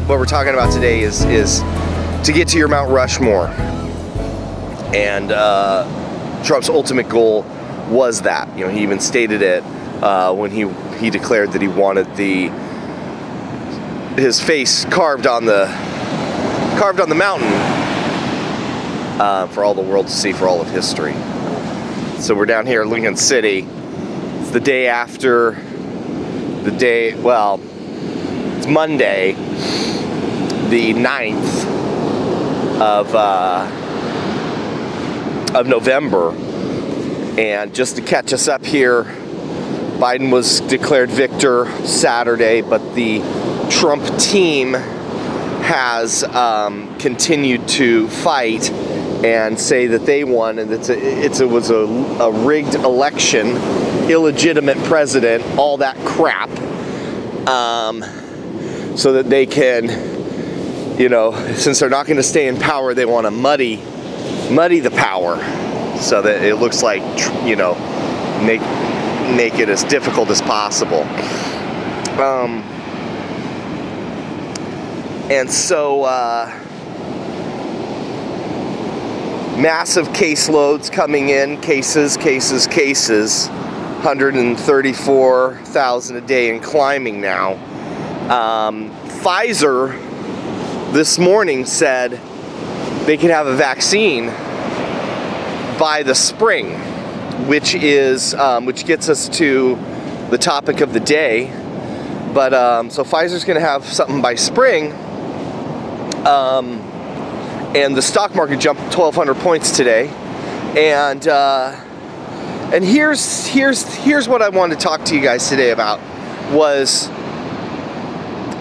what we're talking about today is to get to your Mount Rushmore. And Trump's ultimate goal was that. You know, he even stated it when he declared that he wanted his face carved on the mountain for all the world to see, for all of history. So we're down here in Lincoln City. It's the day after it's Monday, the 9th of November. And just to catch us up here, Biden was declared victor Saturday, but the Trump team has continued to fight and say that they won, and it was a rigged election, illegitimate president, all that crap, so that they can, you know, since they're not going to stay in power, they want to muddy the power so that it looks like, you know, make it as difficult as possible. And so massive caseloads coming in, cases, 134,000 a day and climbing now. Pfizer this morning said they could have a vaccine by the spring, which gets us to the topic of the day. But so Pfizer's going to have something by spring. And the stock market jumped 1,200 points today, and here's what I wanted to talk to you guys today about. Was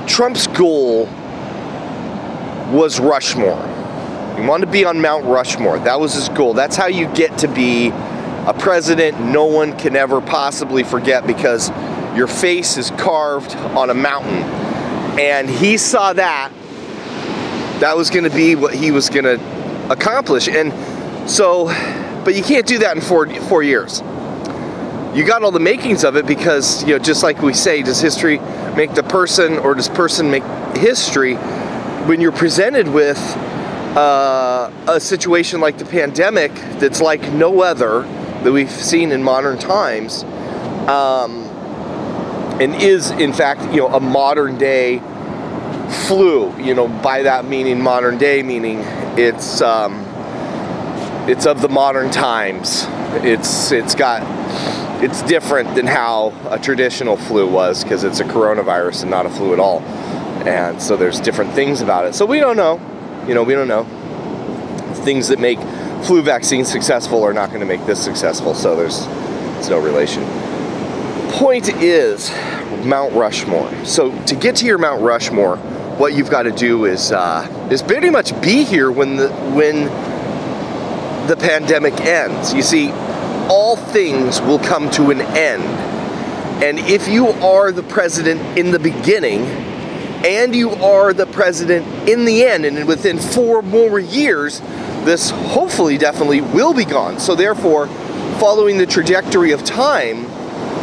Trump's goal was Rushmore. He wanted to be on Mount Rushmore. That was his goal. That's how you get to be a president no one can ever possibly forget, because your face is carved on a mountain, and he saw that was going to be what he was going to accomplish. And so, but you can't do that in four years. You got all the makings of it, because, you know, just like we say, does history make the person, or does person make history? When you're presented with a situation like the pandemic that's like no other that we've seen in modern times, and is in fact, you know, a modern day flu, you know, by that meaning, modern day meaning it's of the modern times. It's different than how a traditional flu was, because it's a coronavirus and not a flu at all. And so there's different things about it. So we don't know, you know, we don't know. Things that make flu vaccines successful are not going to make this successful. So there's no relation. Point is Mount Rushmore. So to get to your Mount Rushmore, what you've got to do is pretty much be here when the pandemic ends. You see, all things will come to an end. And if you are the president in the beginning, and you are the president in the end, and within 4 more years, this hopefully definitely will be gone. So therefore, following the trajectory of time,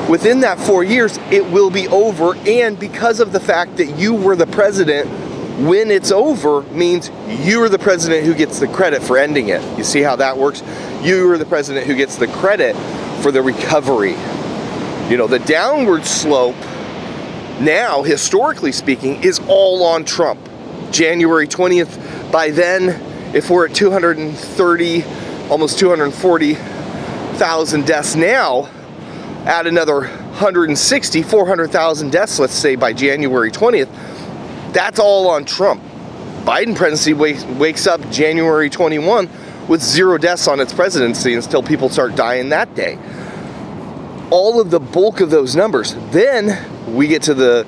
within that 4 years, it will be over. And because of the fact that you were the president when it's over, means you're the president who gets the credit for ending it. You see how that works? You are the president who gets the credit for the recovery. You know, the downward slope now, historically speaking, is all on Trump. January 20th, by then, if we're at 230, almost 240,000 deaths now, add another 160, 400,000 deaths, let's say, by January 20th, that's all on Trump. Biden presidency wakes up January 21 with 0 deaths on its presidency until people start dying that day. All of the bulk of those numbers. Then we get to the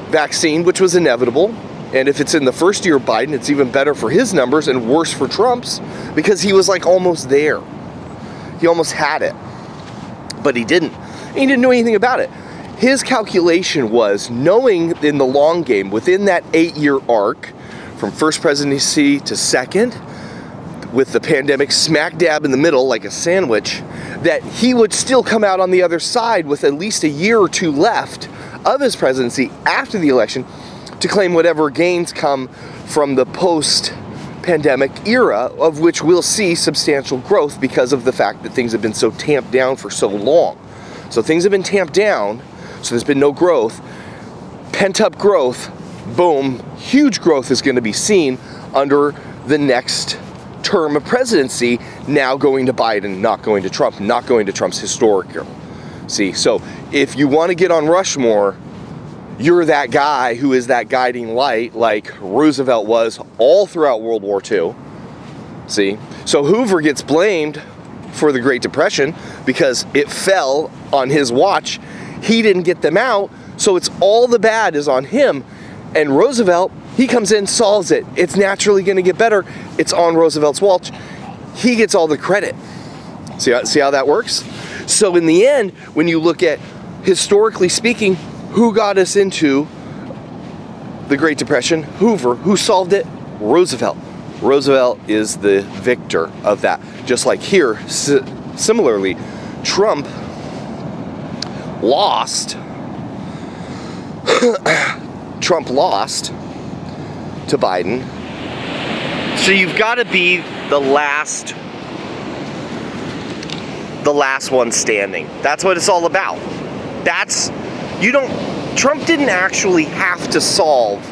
vaccine, which was inevitable. And if it's in the first year of Biden, it's even better for his numbers and worse for Trump's, because he was like almost there. He almost had it, but he didn't. He didn't know anything about it. His calculation was, knowing in the long game, within that 8-year arc, from first presidency to second, with the pandemic smack dab in the middle like a sandwich, that he would still come out on the other side with at least a year or 2 left of his presidency after the election, to claim whatever gains come from the post-pandemic era, of which we'll see substantial growth because of the fact that things have been so tamped down for so long. So things have been tamped down, so there's been no growth. Pent-up growth, boom, huge growth is going to be seen under the next term of presidency, now going to Biden, not going to Trump, not going to Trump's historic year. See, so if you want to get on Rushmore, you're that guy who is that guiding light like Roosevelt was all throughout World War II. See, so Hoover gets blamed for the Great Depression because it fell on his watch. He didn't get them out, so it's all the bad is on him. And Roosevelt, he comes in, solves it. It's naturally going to get better. It's on Roosevelt's watch. He gets all the credit. See how that works? So in the end, when you look at, historically speaking, who got us into the Great Depression? Hoover. Who solved it? Roosevelt. Roosevelt is the victor of that. Just like here, similarly, Trump lost. Trump lost to Biden. So you've got to be the last one standing. That's what it's all about. Trump didn't actually have to solve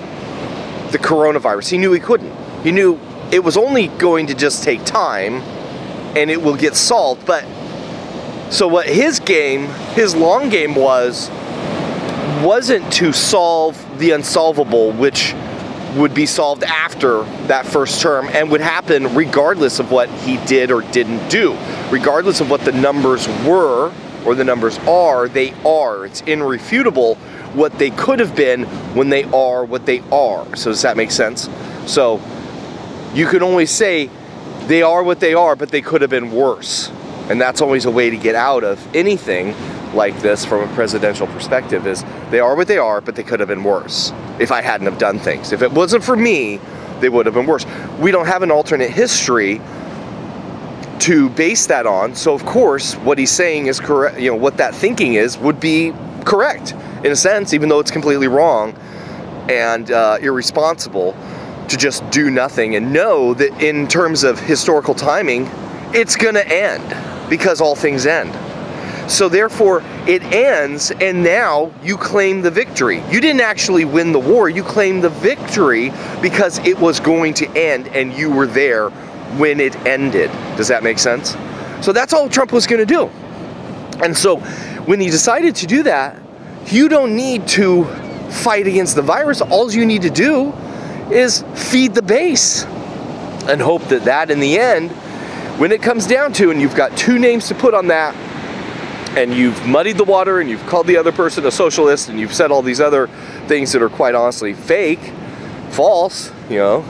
the coronavirus. He knew he couldn't. He knew it was only going to just take time and it will get solved. But so what his long game wasn't to solve the unsolvable, which would be solved after that first term and would happen regardless of what he did or didn't do. Regardless of what the numbers were or the numbers are, they are. It's irrefutable what they could have been when they are what they are. So does that make sense? So you can always say they are what they are, but they could have been worse. And that's always a way to get out of anything like this from a presidential perspective, is they are what they are, but they could have been worse if I hadn't have done things. If it wasn't for me, they would have been worse. We don't have an alternate history to base that on, so of course what he's saying is correct. You know, what that thinking is would be correct in a sense, even though it's completely wrong and irresponsible to just do nothing and know that in terms of historical timing, it's gonna end because all things end. So therefore it ends, and now you claim the victory. You didn't actually win the war, you claimed the victory because it was going to end and you were there when it ended. Does that make sense? So that's all Trump was going to do. And so when he decided to do that, you don't need to fight against the virus. All you need to do is feed the base and hope that in the end, when it comes down to, and you've got two names to put on that, and you've muddied the water and you've called the other person a socialist and you've said all these other things that are quite honestly fake, false, you know.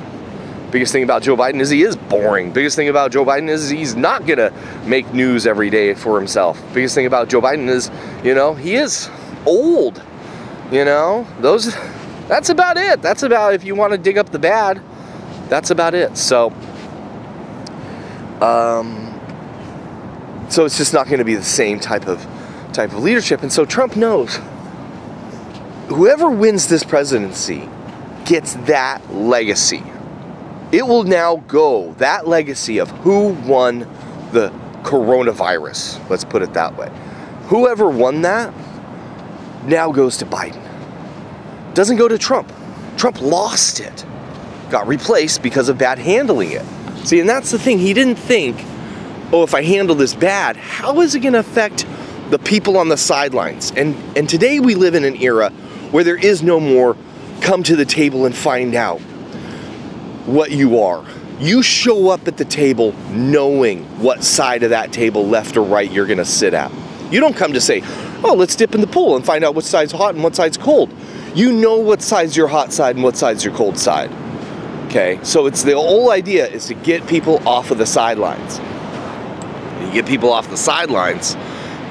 Biggest thing about Joe Biden is he is boring. Biggest thing about Joe Biden is he's not gonna make news every day for himself. Biggest thing about Joe Biden is, you know, he is old. You know, that's about it. That's about, if you want to dig up the bad, that's about it. So so it's just not going to be the same type of leadership. And so Trump knows whoever wins this presidency gets that legacy. It will now go, that legacy of who won the coronavirus, let's put it that way. Whoever won that now goes to Biden. Doesn't go to Trump. Trump lost it. Got replaced because of bad handling it. See, and that's the thing. He didn't think, oh, if I handle this bad, how is it going to affect the people on the sidelines? And today we live in an era where there is no more come to the table and find out what you are. You show up at the table knowing what side of that table, left or right, you're going to sit at. You don't come to say, oh, let's dip in the pool and find out what side's hot and what side's cold. You know what side's your hot side and what side's your cold side. Okay, so it's the whole idea is to get people off of the sidelines. You get people off the sidelines,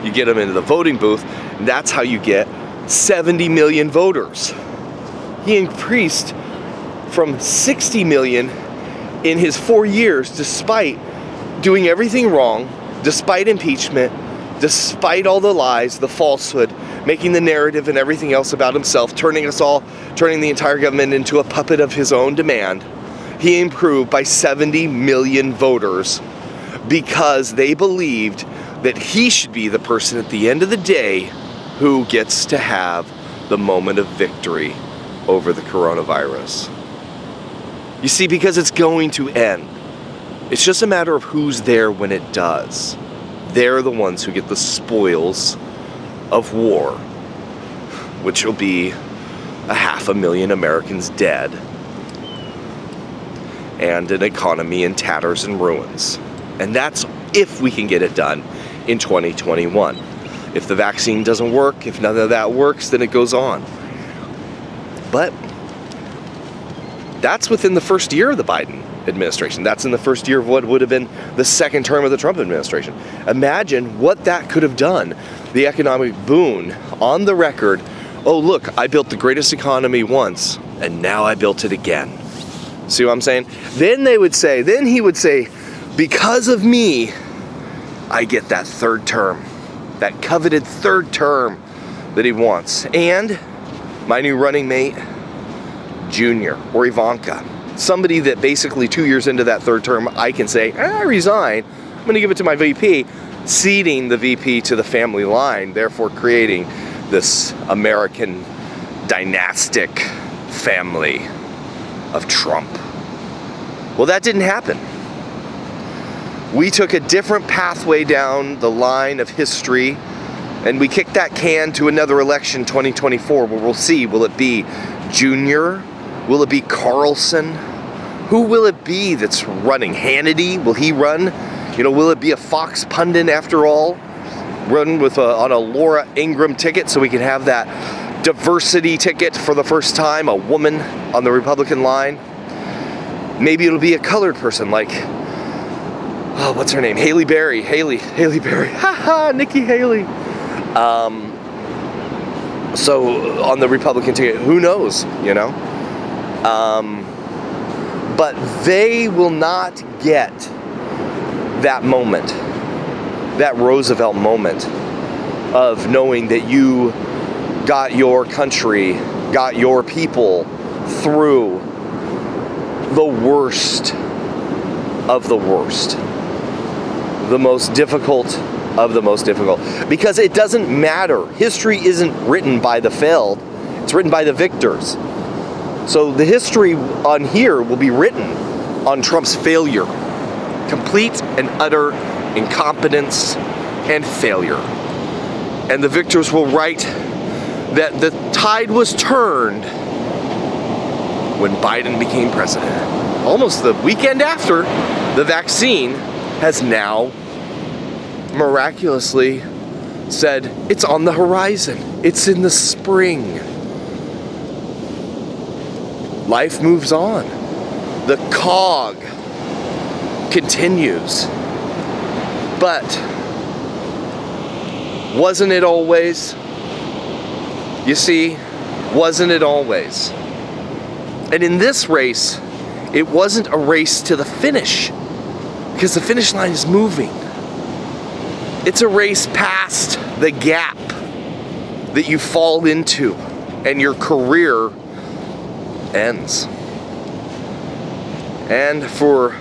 you get them into the voting booth, and that's how you get 70 million voters. He increased from 60 million in his 4 years, despite doing everything wrong, despite impeachment, despite all the lies, the falsehood, making the narrative and everything else about himself, turning the entire government into a puppet of his own demand. He improved by 70 million voters because they believed that he should be the person at the end of the day who gets to have the moment of victory over the coronavirus. You see, because it's going to end. It's just a matter of who's there when it does. They're the ones who get the spoils of war, which will be 500,000 Americans dead and an economy in tatters and ruins. And that's if we can get it done in 2021. If the vaccine doesn't work, if none of that works, then it goes on. But that's within the first year of the Biden administration. That's in the first year of what would have been the second term of the Trump administration. Imagine what that could have done. The economic boon on the record. Oh, look, I built the greatest economy once, and now I built it again. See what I'm saying? Then he would say, because of me, I get that third term, that coveted third term that he wants. And my new running mate, Junior or Ivanka, somebody that basically 2 years into that third term, I can say, I resign, I'm gonna give it to my VP, ceding the VP to the family line, therefore creating this American dynastic family of Trump. Well, that didn't happen. We took a different pathway down the line of history, and we kicked that can to another election, 2024, where we'll see, will it be Junior? Will it be Carlson? Who will it be that's running? Hannity? Will he run? You know, will it be a Fox pundit after all? Run with on a Laura Ingraham ticket so we can have that diversity ticket for the first time, a woman on the Republican line. Maybe it'll be a colored person like, oh, what's her name? Haley Berry. Haley Berry. Haha, Nikki Haley. So on the Republican ticket, who knows, you know? But they will not get that moment, that Roosevelt moment of knowing that you got your country, got your people through the worst of the worst, the most difficult of the most difficult. Because it doesn't matter. History isn't written by the failed, it's written by the victors. So the history on here will be written on Trump's failure. Complete and utter incompetence and failure. And the victors will write that the tide was turned when Biden became president. Almost the weekend after, the vaccine has now miraculously said it's on the horizon. It's in the spring. Life moves on. The cog continues. But wasn't it always? You see, wasn't it always? And in this race, it wasn't a race to the finish, because the finish line is moving. It's a race past the gap that you fall into and your career ends. And for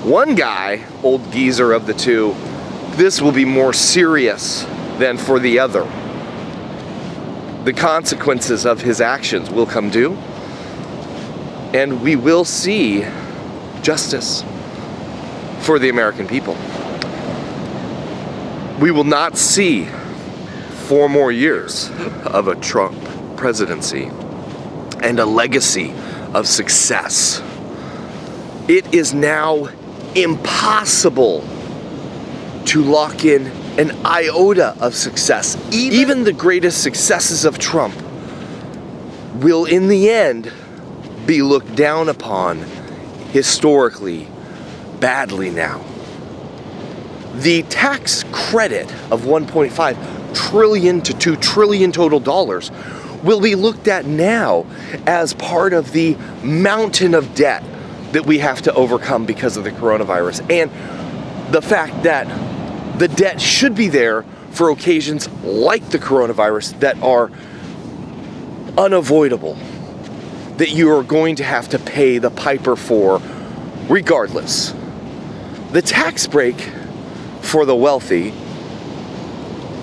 one guy, old geezer of the two, this will be more serious than for the other. The consequences of his actions will come due, and we will see justice for the American people. We will not see 4 more years of a Trump presidency and a legacy of success. It is now impossible to lock in an iota of success. Even the greatest successes of Trump will in the end be looked down upon historically badly now. The tax credit of 1.5 trillion to 2 trillion total dollars will be looked at now as part of the mountain of debt that we have to overcome because of the coronavirus, and the fact that the debt should be there for occasions like the coronavirus that are unavoidable, that you are going to have to pay the piper for regardless. The tax break for the wealthy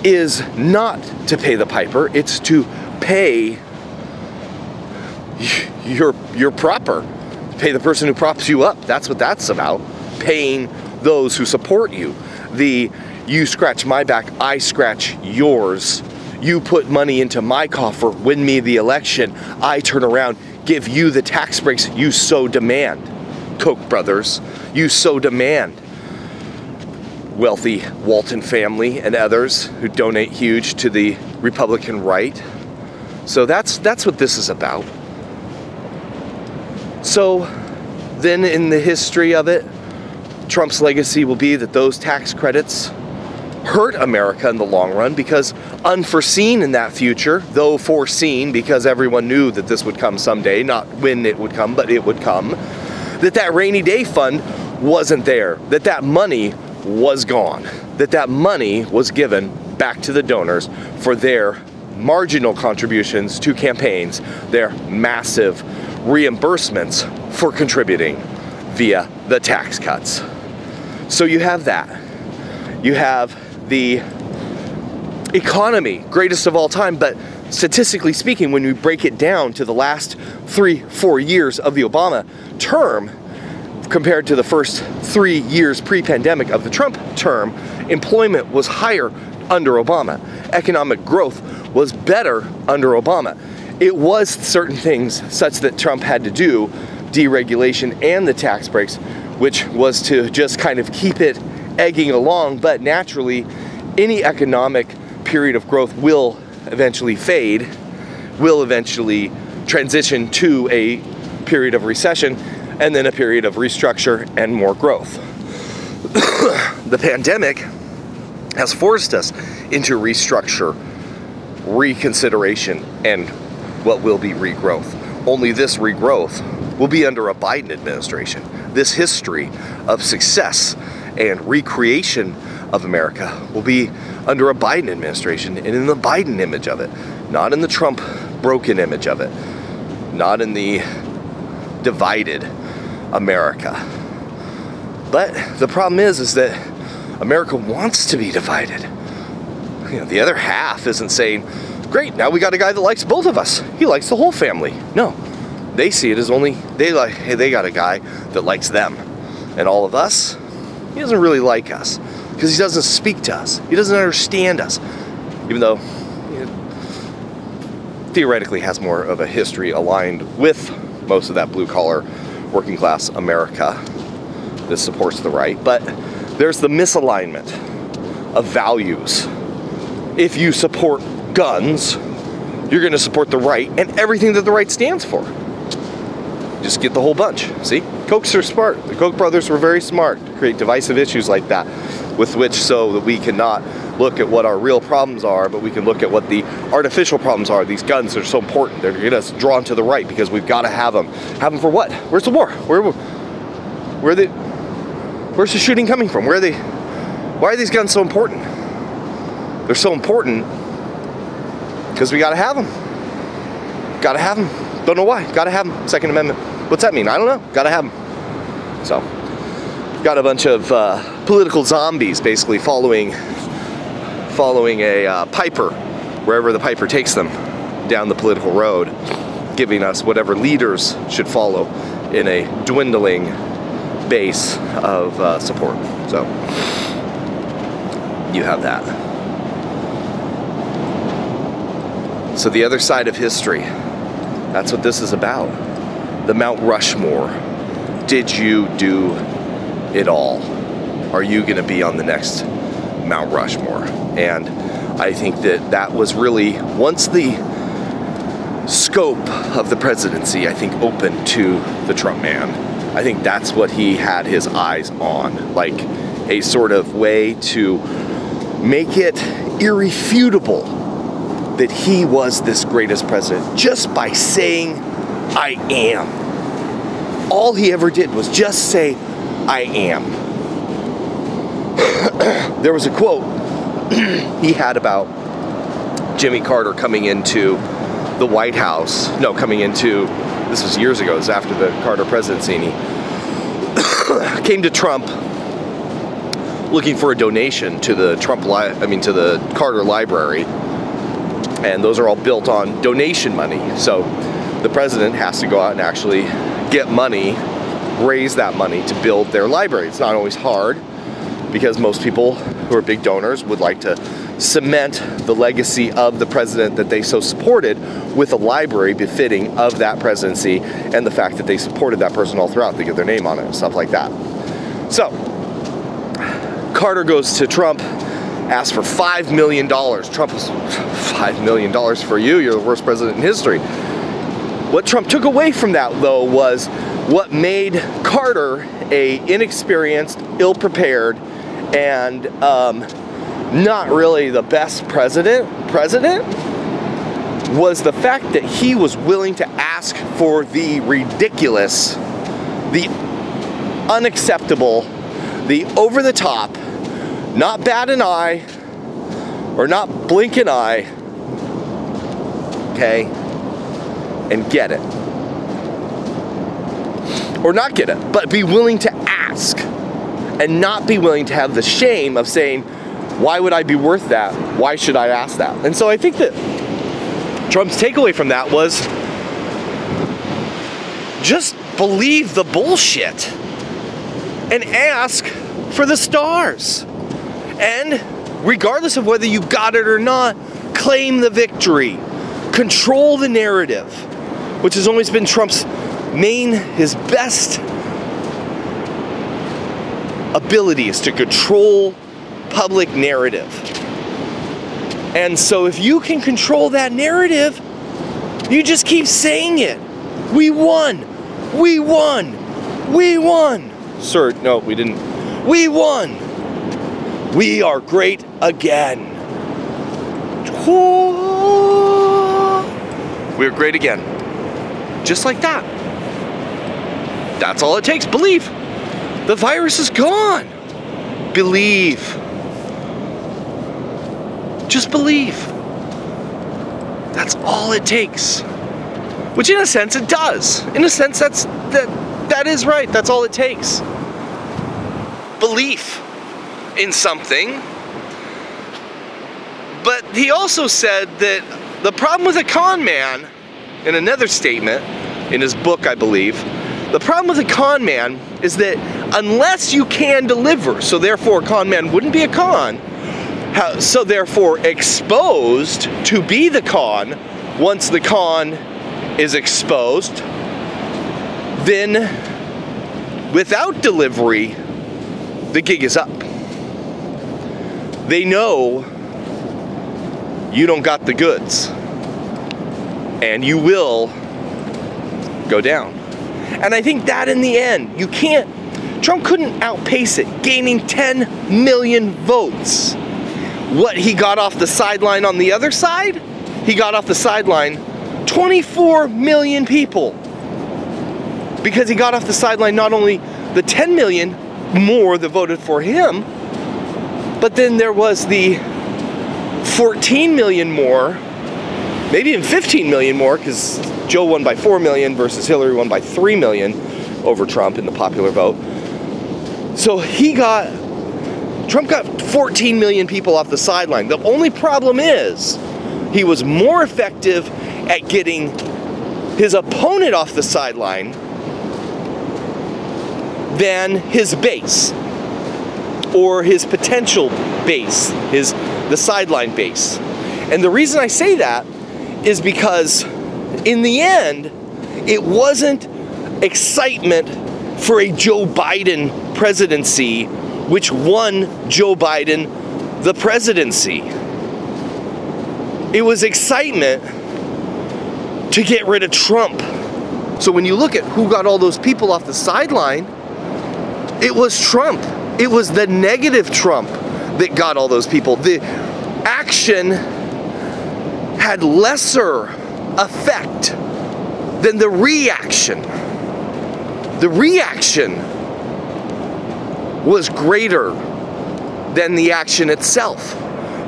is not to pay the piper, it's to pay your proper, pay the person who props you up. That's what that's about. Paying those who support you. You scratch my back, I scratch yours. You put money into my coffer, win me the election, I turn around, give you the tax breaks you so demand. Koch brothers, you so demand. Wealthy Walton family and others who donate huge to the Republican right. So that's what this is about. So then in the history of it, Trump's legacy will be that those tax credits hurt America in the long run, because unforeseen in that future, though foreseen because everyone knew that this would come someday, not when it would come, but it would come, that rainy day fund wasn't there, that money was gone, that money was given back to the donors for their marginal contributions to campaigns, their massive reimbursements for contributing via the tax cuts. So you have that. You have the economy, greatest of all time, but statistically speaking, when we break it down to the last 3-4 years of the Obama term, compared to the first 3 years pre-pandemic of the Trump term, employment was higher under Obama. Economic growth was better under Obama. It was certain things such that Trump had to do, deregulation and the tax breaks, which was to just kind of keep it egging along, but naturally any economic period of growth will eventually fade, will eventually transition to a period of recession, and then a period of restructure and more growth. The pandemic has forced us into restructure, reconsideration, and what will be regrowth. Only this regrowth will be under a Biden administration. This history of success and recreation of America will be under a Biden administration and in the Biden image of it, not in the Trump broken image of it, not in the divided America. But the problem is that America wants to be divided. You know, the other half isn't saying, great, now we got a guy that likes both of us. He likes the whole family. No, they see it as only, hey, they got a guy that likes them. And all of us, he doesn't really like us because he doesn't speak to us. He doesn't understand us, even though he theoretically has more of a history aligned with most of that blue-collar, working-class America that supports the right. But there's the misalignment of values. If you support guns, you're going to support the right and everything that the right stands for. Just get the whole bunch. See? Kochs are smart. The Koch brothers were very smart to create divisive issues like that, with which so that we cannot look at what our real problems are, but we can look at what the artificial problems are. These guns are so important. They're going to get us drawn to the right because we've got to have them. Have them for what? Where's the war? Where's the shooting coming from? Why are these guns so important? They're so important because we got to have them. Got to have them. Don't know why. Got to have them. Second Amendment. What's that mean? I don't know. Got to have them. So, got a bunch of political zombies basically following a piper wherever the piper takes them down the political road, giving us whatever leaders should follow in a dwindling base of support. So, you have that. So the other side of history, that's what this is about. The Mount Rushmore. Did you do it all? Are you going to be on the next Mount Rushmore? And I think that was really, once the scope of the presidency, I think, opened to the Trump man, I think that's what he had his eyes on, like a sort of way to make it irrefutable that he was this greatest president just by saying, I am. All he ever did was just say, I am. There was a quote he had about Jimmy Carter coming into the White House. No, coming into, this was years ago, it was after the Carter presidency, and he came to Trump looking for a donation to the to the Carter Library, and those are all built on donation money. So the president has to go out and actually get money, raise that money to build their library. It's not always hard, because most people who are big donors would like to cement the legacy of the president that they so supported with a library befitting of that presidency and the fact that they supported that person all throughout. They get their name on it and stuff like that. So Carter goes to Trump, asks for $5 million. Trump was, $5 million for you? You're the worst president in history. What Trump took away from that, though, was what made Carter a inexperienced, ill-prepared, and not really the best president was the fact that he was willing to ask for the ridiculous, the unacceptable, the over-the-top, not bat an eye, or not blink an eye, okay, and get it. Or not get it, but be willing to ask, and not be willing to have the shame of saying, why would I be worth that? Why should I ask that? And so I think that Trump's takeaway from that was just believe the bullshit and ask for the stars. And regardless of whether you got it or not, claim the victory. Control the narrative, which has always been Trump's his best ability is to control public narrative. And so if you can control that narrative, you just keep saying it. We won. We won. We won. Sir, no, we didn't. We won. We are great again. We're great again. Just like that. That's all it takes. Believe. The virus is gone. Believe. Just believe. That's all it takes. Which in a sense it does. In a sense that is right. That's all it takes. Belief in something. But he also said that the problem with a con man, in another statement, in his book I believe, the problem with a con man is that unless you can deliver, so therefore a con man wouldn't be a con, so therefore exposed to be the con, once the con is exposed, then without delivery, the gig is up. They know you don't got the goods, and you will go down. And I think that in the end, Trump couldn't outpace it, gaining 10 million votes. What he got off the sideline on the other side? He got off the sideline 24 million people. Because he got off the sideline not only the 10 million more that voted for him, but then there was the 14 million more, maybe even 15 million more, because Joe won by 4 million versus Hillary won by 3 million over Trump in the popular vote. So Trump got 14 million people off the sideline. The only problem is he was more effective at getting his opponent off the sideline than his base, or his potential base, the sideline base. And the reason I say that is because in the end, it wasn't excitement for a Joe Biden presidency which won Joe Biden the presidency. It was excitement to get rid of Trump. So when you look at who got all those people off the sideline, it was Trump. It was the negative Trump that got all those people. The action had lesser effect than the reaction. The reaction was greater than the action itself.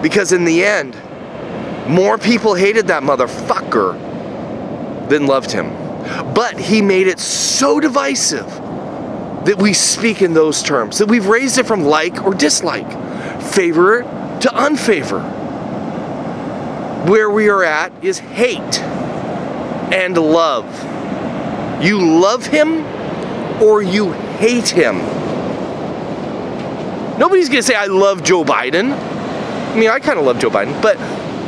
Because in the end, more people hated that motherfucker than loved him. But he made it so divisive that we speak in those terms, that we've raised it from like or dislike, favor to unfavor. Where we are at is hate and love. You love him or you hate him. Nobody's gonna say, I love Joe Biden. I mean, I kind of love Joe Biden, but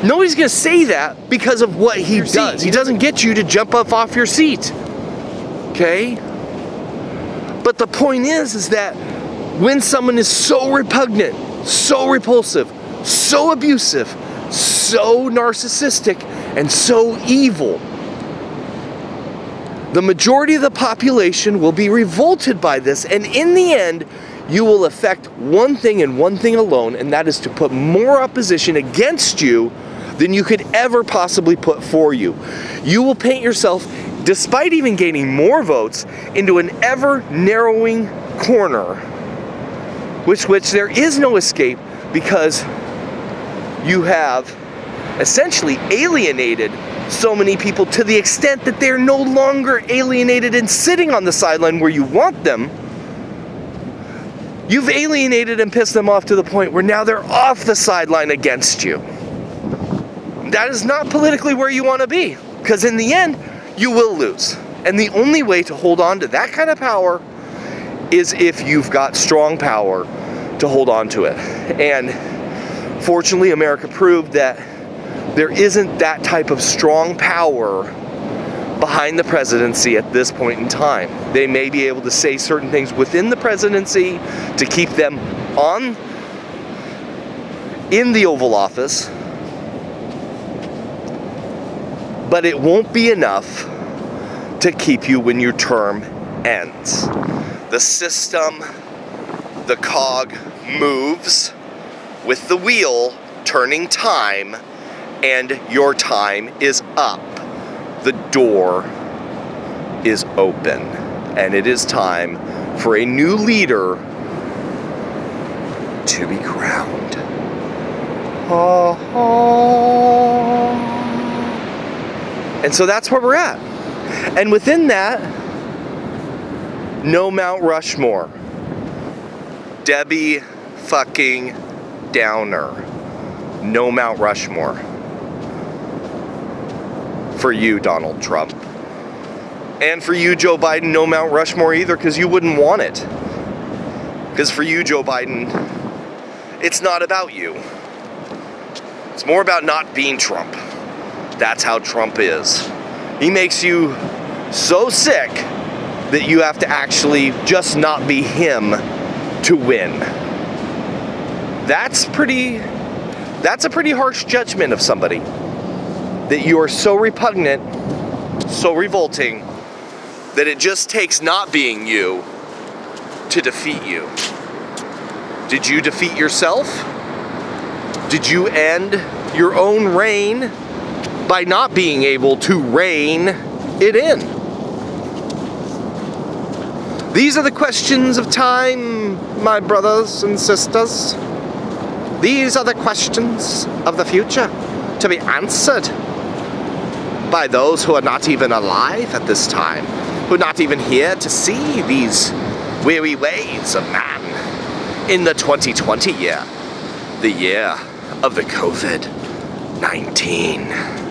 nobody's gonna say that because of what he does. He doesn't get you to jump up off your seat, okay? But the point is that when someone is so repugnant, so repulsive, so abusive, so narcissistic, and so evil, the majority of the population will be revolted by this, and in the end, you will affect one thing and one thing alone, and that is to put more opposition against you than you could ever possibly put for you. You will paint yourself, despite even gaining more votes, into an ever-narrowing corner, which there is no escape, because you have essentially alienated so many people to the extent that they're no longer alienated and sitting on the sideline where you want them. You've alienated and pissed them off to the point where now they're off the sideline against you. That is not politically where you want to be, because in the end, you will lose. And the only way to hold on to that kind of power is if you've got strong power to hold on to it. And fortunately, America proved that there isn't that type of strong power behind the presidency at this point in time. They may be able to say certain things within the presidency to keep them in the Oval Office, but it won't be enough to keep you when your term ends. The system, the cog moves with the wheel turning time, and your time is up. The door is open, and it is time for a new leader to be crowned. And so that's where we're at. And within that, no Mount Rushmore. Debbie fucking Downer. No Mount Rushmore. For you, Donald Trump. And for you, Joe Biden, no Mount Rushmore either, because you wouldn't want it. Because for you, Joe Biden, it's not about you. It's more about not being Trump. That's how Trump is. He makes you so sick that you have to actually just not be him to win. That's a pretty harsh judgment of somebody. That you are so repugnant, so revolting, that it just takes not being you to defeat you. Did you defeat yourself? Did you end your own reign by not being able to rein it in? These are the questions of time, my brothers and sisters. These are the questions of the future to be answered by those who are not even alive at this time, who are not even here to see these weary ways of man in the 2020 year, the year of the COVID-19.